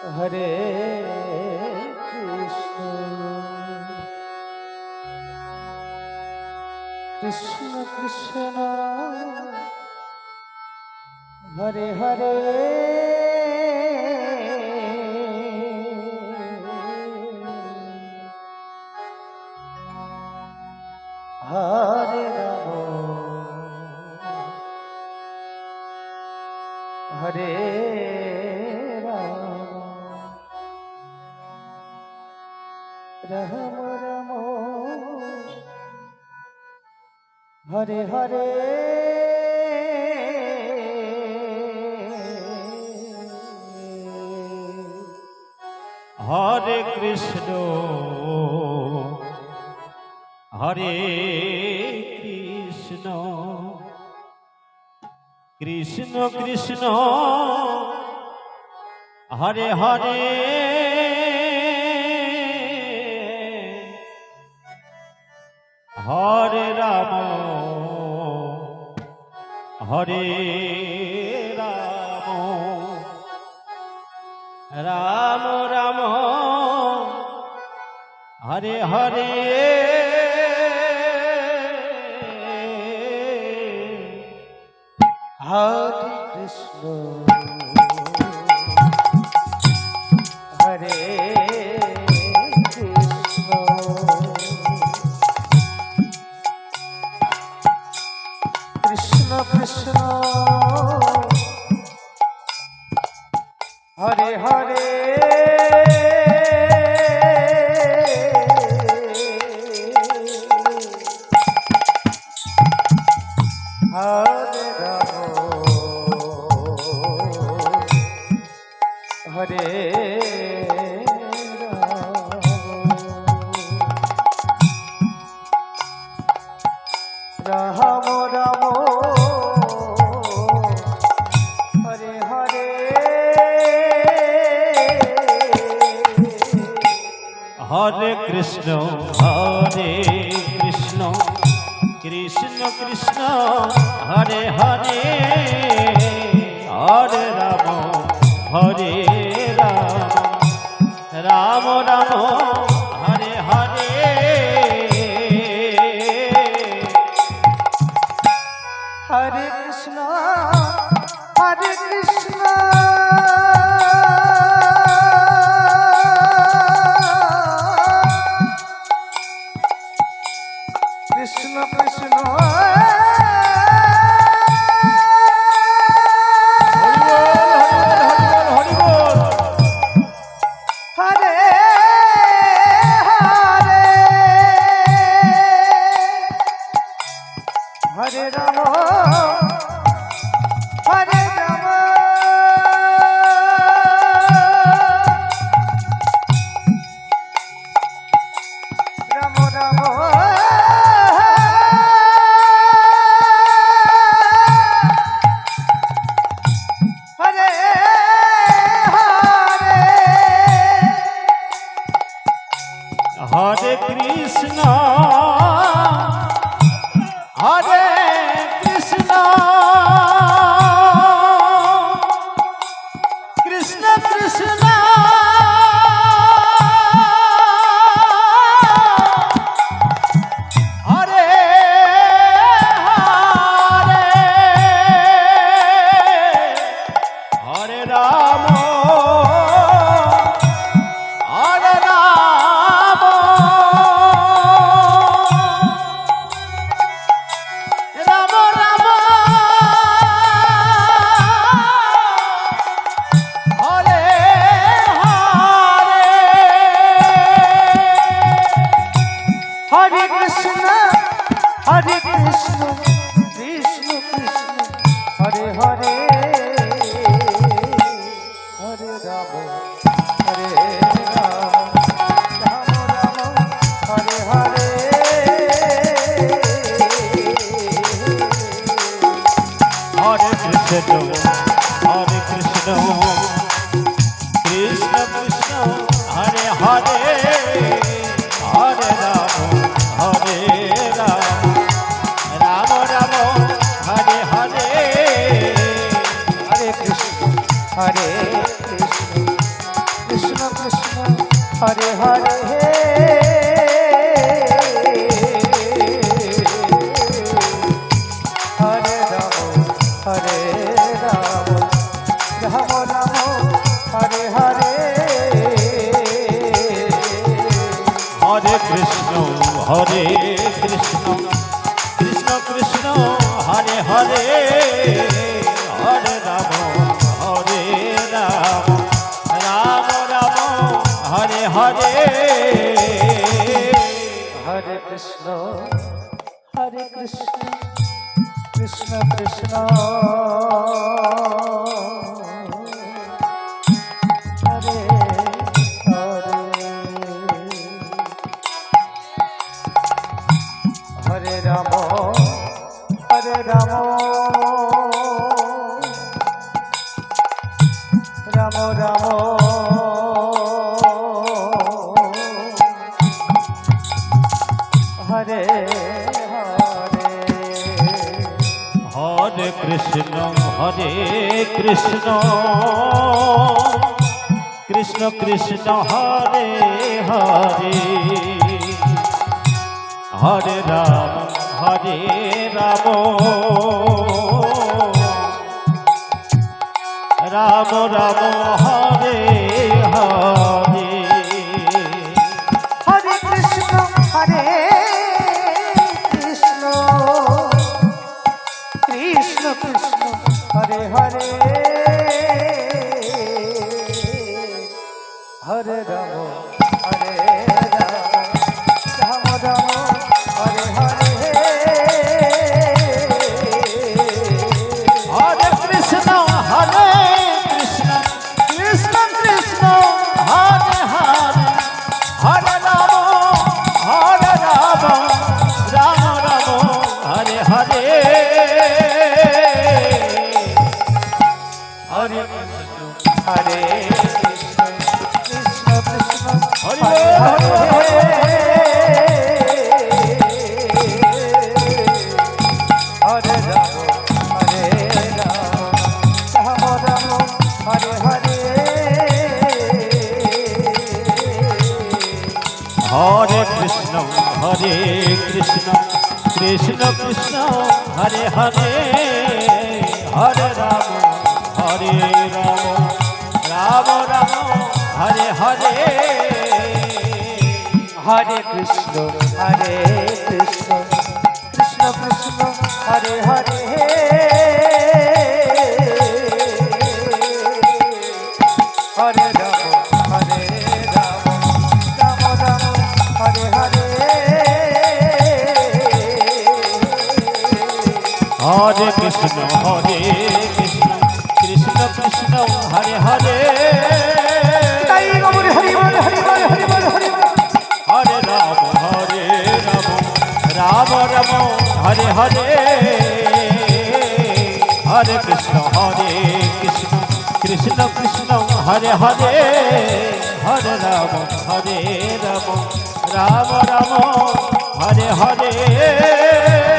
হরে কৃষ্ণ কৃষ্ণ কৃষ্ণ হরে হরে হরে রাম হরে রাম রাম হরে হরে হরে কৃষ্ণ হরে কৃষ্ণ কৃষ্ণ কৃষ্ণ হরে হরে হরে রাম হরে রাম রাম রাম হরে হরে হরে কৃষ্ণ হরে কৃষ্ণ কৃষ্ণ কৃষ্ণ হরে হরে হরে রাম হরে রাম রাম হরে হরে হরে কৃষ্ণ হরে কৃষ্ণ কৃষ্ণ কৃষ্ণ হরে হরে হরে রাম হরে রাম রাম রাম হরে হরে হরে কৃষ্ণ হরে কৃষ্ণ কৃষ্ণ কৃষ্ণ হরে হরে হরে রাম হরে রাম রাম রাম হরে হরে কৃষ্ণ হরে কৃষ্ণ কৃষ্ণ কৃষ্ণ হরে হরে হরে রাম হরে রাম রাম রাম হরে হরে কৃষ্ণ হরে কৃষ্ণ কৃষ্ণ কৃষ্ণ হরে হরে হরে রাম হরে রাম রাম রাম হরে হরে হরে কৃষ্ণ হরে কৃষ্ণ কৃষ্ণ কৃষ্ণ হরে হরে হরে রাম হরে রাম রাম রাম হরে হরে হরে কৃষ্ণ হরে কৃষ্ণ হরে হরে হরে রাম হরে রাম রাম রাম হরে হরে হরে কৃষ্ণ কৃষ্ণ কৃষ্ণ হরে হরে হরে রাম রাম রাম হরে হরে হরে কৃষ্ণ কৃষ্ণ কৃষ্ণ হরে হরে হরে রাম রাম রাম হরে হরে কৃষ্ণ কৃষ্ণ কৃষ্ণ হরে হরে হরে রাম রাম রাম হরে হরে হরে কৃষ্ণ কৃষ্ণ কৃষ্ণ হরে হরে হরে রাম রাম রাম হরে হরে হরে কৃষ্ণ কৃষ্ণ কৃষ্ণ হরে হরে হরে রাম রাম হরে হরে হরে কৃষ্ণ কৃষ্ণ কৃষ্ণ হরে হরে হরে রাম রাম রাম হরে হরে হরে কৃষ্ণ কৃষ্ণ কৃষ্ণ হরে হরে হরে রাম রাম হরে হরে হরে কৃষ্ণ কৃষ্ণ কৃষ্ণ হরে হরে হরে রাম রাম হরে হরে হরে কৃষ্ণ কৃষ্ণ কৃষ্ণ হরে হরে তাই গৌর হরি বল হরি বল হরি বল হরি বল হরে রাম রাম হরে হরে হরে কৃষ্ণ কৃষ্ণ কৃষ্ণ হরে হরে হরে রাম রাম হরে হরে